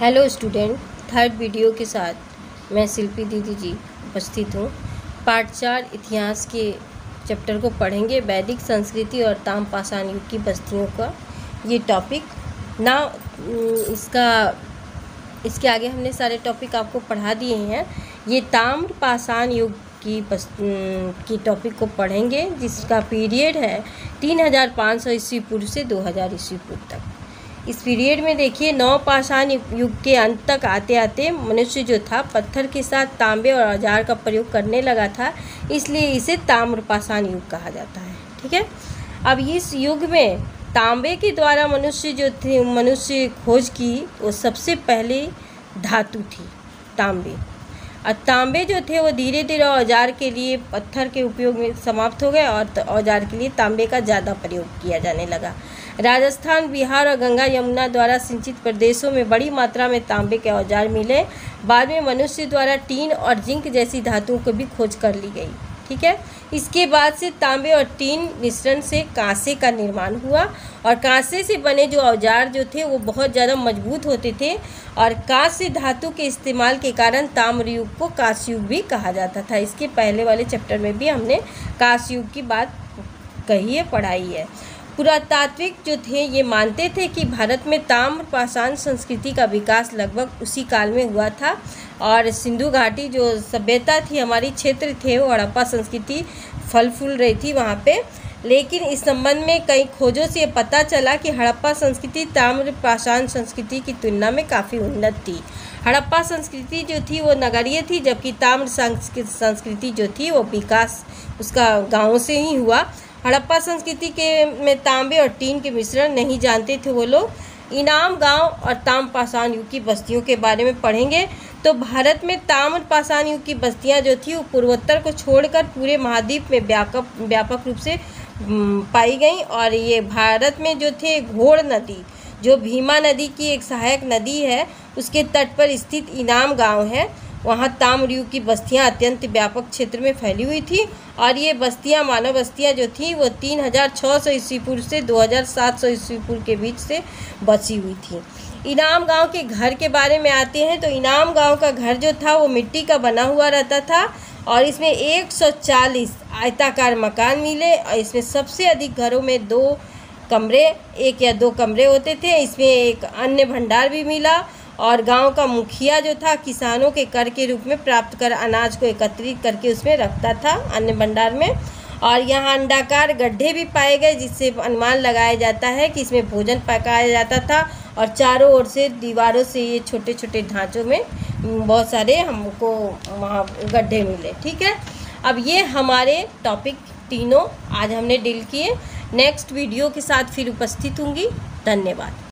Hello student, third video के साथ मैं शिल्पी दीदी जी उपस्थित हूँ। पार्ट 4 इतिहास के चैप्टर को पढ़ेंगे। वैदिक संस्कृति और ताम्रपाषाण युग की बस्तियों का ये टॉपिक ना इसके आगे हमने सारे टॉपिक आपको पढ़ा दिए हैं। ये ताम्रपाषाण युग की टॉपिक को पढ़ेंगे, जिसका पीरियड है 3500 ईस्वी पूर्व से 2000 ईस्वी पूर्व तक। इस पीरियड में देखिए, नवपाषाण युग के अंत तक आते आते मनुष्य जो था पत्थर के साथ तांबे और औजार का प्रयोग करने लगा था, इसलिए इसे ताम्रपाषाण युग कहा जाता है। ठीक है। अब इस युग में तांबे के द्वारा मनुष्य खोज की वो सबसे पहले धातु थी तांबे। और तांबे जो थे वो धीरे धीरे औजार के लिए पत्थर के उपयोग में समाप्त हो गए और औजार के लिए तांबे का ज़्यादा प्रयोग किया जाने लगा। राजस्थान, बिहार और गंगा यमुना द्वारा सिंचित प्रदेशों में बड़ी मात्रा में तांबे के औजार मिले। बाद में मनुष्य द्वारा टीन और जिंक जैसी धातुओं को भी खोज कर ली गई। ठीक है। इसके बाद से तांबे और टीन मिश्रण से कांसे का निर्माण हुआ और कांसे से बने जो औजार जो थे वो बहुत ज़्यादा मजबूत होते थे और कांस्य धातु के इस्तेमाल के कारण ताम्र युग को कांस्य युग भी कहा जाता था। इसके पहले वाले चैप्टर में भी हमने कांस्य युग की बात कही है, पढ़ाई है। पुरातात्विक जो थे ये मानते थे कि भारत में ताम्रपाषाण संस्कृति का विकास लगभग उसी काल में हुआ था और सिंधु घाटी जो सभ्यता थी, हमारी क्षेत्र थे, वो हड़प्पा संस्कृति फल फूल रही थी वहाँ पे। लेकिन इस संबंध में कई खोजों से ये पता चला कि हड़प्पा संस्कृति ताम्रपाषाण संस्कृति की तुलना में काफ़ी उन्नत थी। हड़प्पा संस्कृति जो थी वो नगरीय थी, जबकि ताम्र संस्कृति जो थी वो विकास उसका गाँव से ही हुआ। हड़प्पा संस्कृति में तांबे और टीन के मिश्रण नहीं जानते थे वो लोग। इनाम गांव और ताम्रपाषाण युग की बस्तियों के बारे में पढ़ेंगे। तो भारत में ताम्रपाषाण युग की बस्तियां जो थी वो पूर्वोत्तर को छोड़कर पूरे महाद्वीप में व्यापक रूप से पाई गई। और ये भारत में जो थे घोड़ नदी, जो भीमा नदी की एक सहायक नदी है, उसके तट पर स्थित इनाम गाँव है। वहाँ ताम्र युग की बस्तियाँ अत्यंत व्यापक क्षेत्र में फैली हुई थी और ये बस्तियाँ, मानव बस्तियाँ जो थी वो 3600 ईस्वी पूर्व से 2700 ईस्वी पूर्व के बीच से बसी हुई थी। इनाम गांव के घर के बारे में आते हैं तो इनाम गांव का घर जो था वो मिट्टी का बना हुआ रहता था और इसमें 140 आयताकार मकान मिले और इसमें सबसे अधिक घरों में 2 कमरे, 1 या 2 कमरे होते थे। इसमें एक अन्न भंडार भी मिला और गांव का मुखिया जो था किसानों के कर के रूप में प्राप्त कर अनाज को एकत्रित करके उसमें रखता था अन्न भंडार में। और यहाँ अंडाकार गड्ढे भी पाए गए, जिससे अनुमान लगाया जाता है कि इसमें भोजन पकाया जाता था। और चारों ओर से दीवारों से ये छोटे छोटे ढांचों में बहुत सारे हमको वहाँ गड्ढे मिले। ठीक है। अब ये हमारे टॉपिक तीनों आज हमने डील किए। नेक्स्ट वीडियो के साथ फिर उपस्थित होंगी। धन्यवाद।